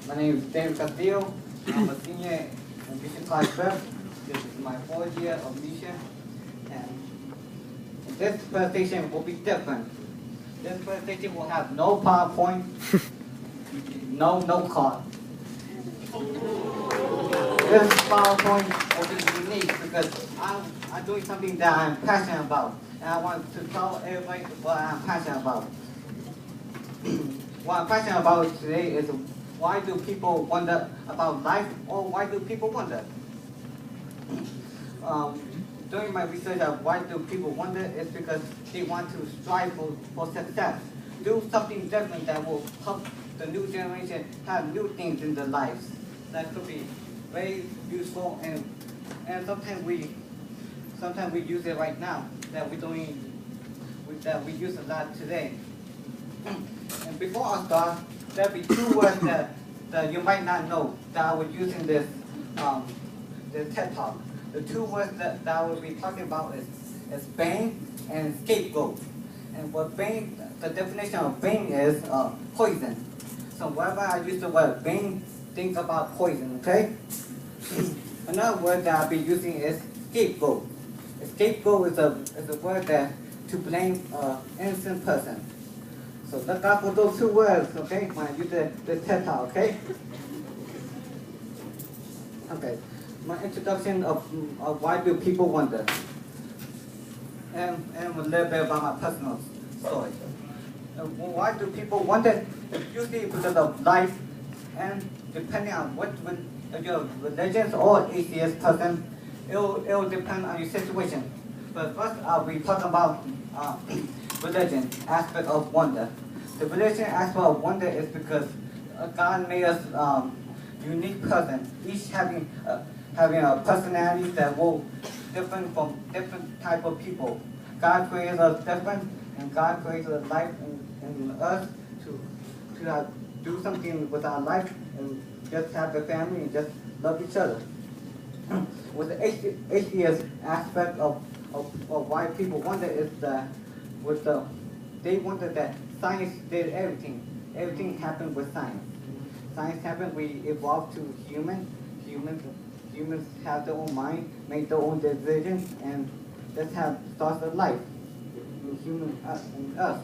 My name is David Castillo. I'm a senior in Mission Class Prep. This is my 4th year of Mission. And this presentation will be different. This presentation will have no PowerPoint, no note card. This PowerPoint will be unique because I'm doing something that I'm passionate about. And I want to tell everybody what I'm passionate about. What I'm passionate about today is why do people wonder about life, or why do people wonder? During my research of why do people wonder is because they want to strive for success. Do something different that will help the new generation have new things in their lives. That could be very useful, and sometimes we use it right now that we use a lot today. And before I start, there'll be 2 words that you might not know that I would use in this TED Talk. The 2 words that I will be talking about is bane and scapegoat. And the definition of bane is poison. So whenever I use the word bane, think about poison, okay? Another word that I'll be using is scapegoat. A scapegoat is a word that to blame an innocent person. So look out for those 2 words, okay? When I use the TED Talk, okay? Okay. My introduction of why do people wonder, and a little bit about my personal story. Why do people wonder? It's usually because of life, and depending on if you're a religious or atheist person, it'll depend on your situation. But first, I'll be talking about religion aspect of wonder. The religion aspect of wonder is because God made us unique person, each having a personality that will different from different type of people. God created us different, and God created a life in us to do something with our life and just have a family and just love each other. With the atheist aspect of why people wonder is that they wonder that science did everything. Everything happened with science. Science happened, we evolved to humans have their own mind, make their own decisions, and that's how starts the life in us.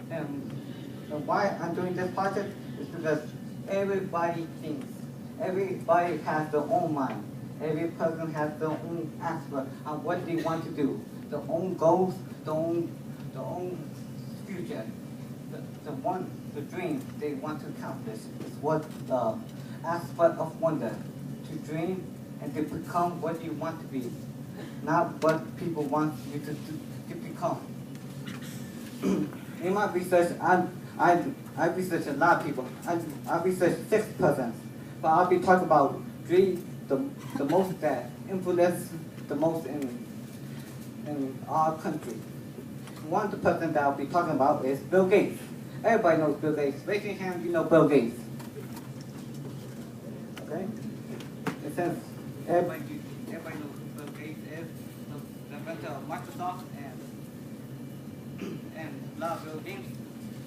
And why I'm doing this project is because everybody thinks. Everybody has their own mind. Every person has their own aspect on what they want to do, their own goals, their own future, the dream they want to accomplish is what the aspect of wonder, to dream and to become what you want to be, not what people want you to become. In my research, I researched a lot of people. I researched 6 persons, but I'll be talking about 3, the most that influence the most in our country. One of the person that I'll be talking about is Bill Gates. Everybody knows Bill Gates. Raise your hand, you know Bill Gates. Okay? And since everybody knows who Bill Gates is, the inventor of Microsoft and a lot of Bill Gates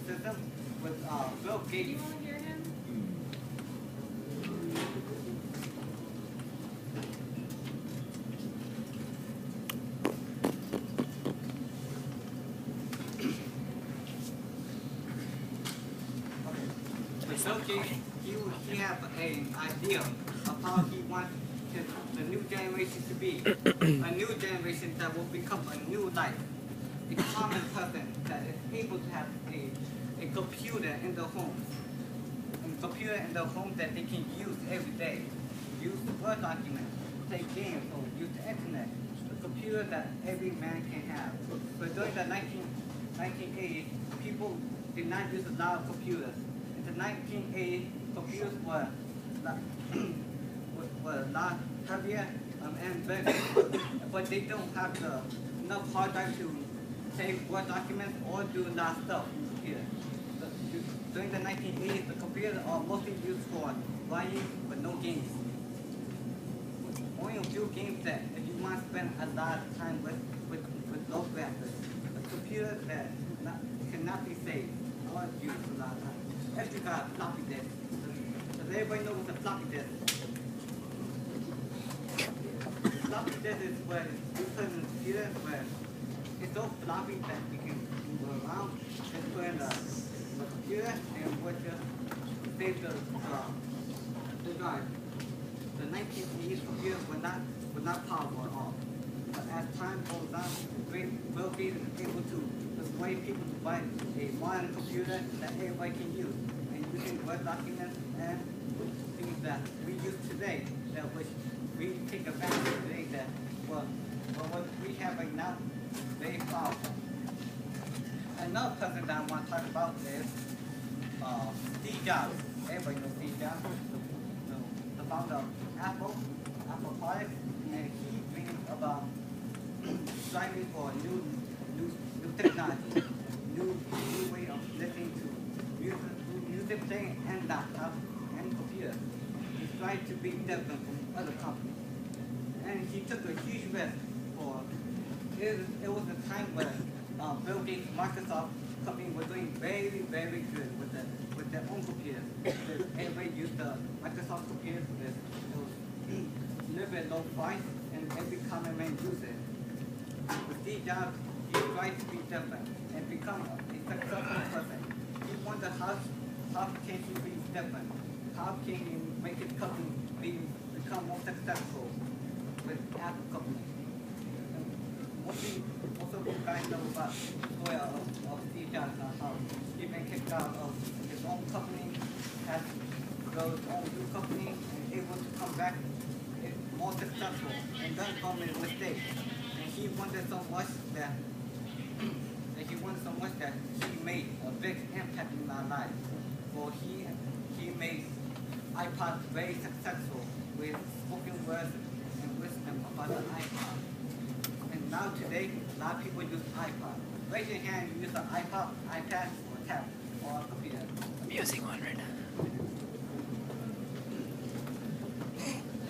system with Bill Gates. You want to hear him? Bill Gates, he had an idea of how he wants the new generation to be. A new generation that will become a new life. A common person that is able to have a computer in their home. A computer in their home that they can use every day. Use the Word document, play games, or use the internet. A computer that every man can have. But during the 1980s, people did not use a lot of computers. In the 1980s, computers were a lot heavier and better, but they don't have enough hard drive to save Word documents or do a lot of stuff here. During the 1980s, the computers are mostly used for writing, but no games. Only a few games that if you want to spend a lot of time with low graphics. A computer that cannot be saved or used a lot of time. every got a floppy disk. Does everybody know what a floppy disk is? Floppy disk is where you put in the computer where it's so floppy that you can move around and put in the computer and what just save the drive. The 1980s computers were not powerful at all. But as time goes on, we'll be able to persuade people to buy a modern computer that everybody can use. And using Word documents and things that we use today, that which we take advantage of today, that well what we have right now, very powerful. Another person that I want to talk about is Steve Jobs. Everybody knows Steve Jobs, the founder of Apple products, and he brings about striving for new technology, new way of listening to music playing and laptop and computer. He tried to be different from other companies, and he took a huge risk for. It was a time when Bill Gates, Microsoft company was doing very, very good with their own computers. Everybody used the Microsoft computers. It was a little bit low price, and every common man used it. With Steve Jobs, he tried to be different and become a successful person. He wondered how can he be different? How can he make his company become more successful with Apple company? Most of you guys know about the story of Steve Jobs and how he been kicked out of his own company, has to go to his own new company, and able to come back more successful and done so many mistakes. And he wanted so much that he made a big impact in our lives. For he made iPod very successful with spoken words and wisdom about the iPod. And now today, a lot of people use iPod. Raise your hand, you use an iPod, iPad, or tablet, or a computer. I'm using one right now.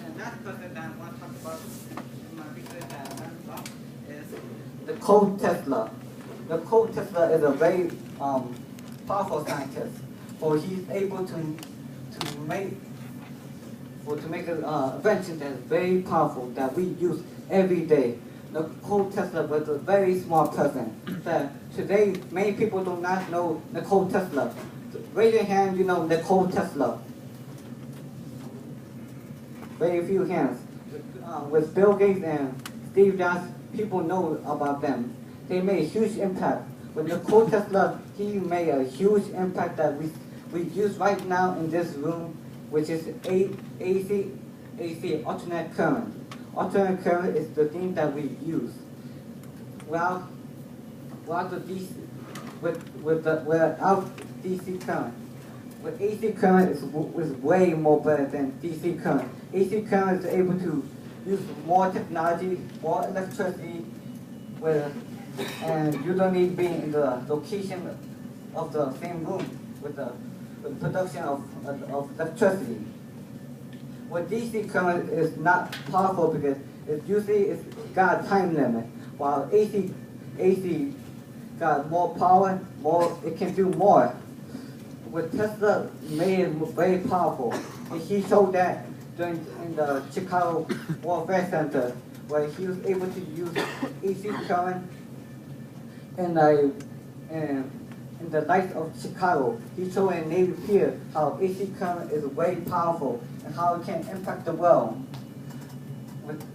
And last person that I want to talk about in my research that I learned about is the Cole Tesla. The Cole Tesla is a very powerful scientist, for he's able to make an invention that is very powerful that we use every day. Nikola Tesla was a very smart person. That today, many people do not know Nikola Tesla. Raise your hand, you know Nikola Tesla. Very few hands. With Bill Gates and Steve Jobs, people know about them. They made a huge impact. With Nikola Tesla, he made a huge impact that we use right now in this room, which is AC, alternate current. Alternate current is the thing that we use. Without DC current. With AC current is way more better than DC current. AC current is able to use more technology, more electricity, and you don't need to be in the location of the same room with the production of electricity. With DC current is not powerful because it's got a time limit, while AC got more power, it can do more. With Tesla made it very powerful, and he showed that in the Chicago Warfare Center, where he was able to use AC current in the lights of Chicago. He showed in Navy Pier how AC current is very powerful and how it can impact the world.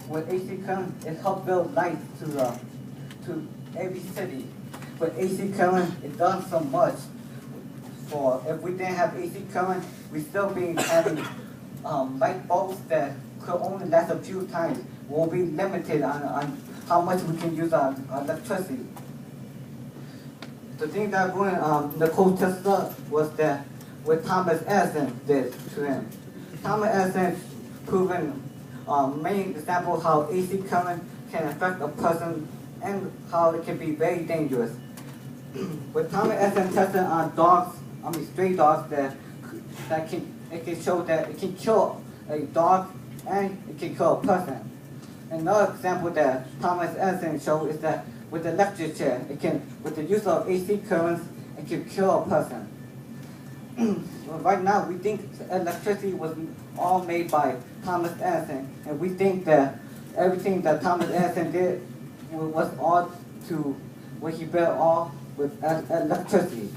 With AC current, it helps build lights to every city. With AC current, it does so much. For if we didn't have AC current, we still be having light bulbs that could only last a few times. We'll be limited on how much we can use our electricity. The thing that ruined Nikola Tesla was that what Thomas Edison did to him. Thomas Edison proven main example how AC current can affect a person and how it can be very dangerous. With Thomas Edison tested on stray dogs it can show that it can kill a dog and it can kill a person. Another example that Thomas Edison showed is that with the electric chair, with the use of AC currents, it can kill a person. right now we think electricity was all made by Thomas Edison, and we think that everything that Thomas Edison did was all to what he built all with electricity.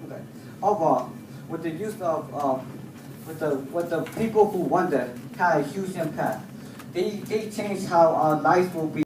Okay. Overall, with the use of with the people who wonder had a huge impact. They changed how our lives will be.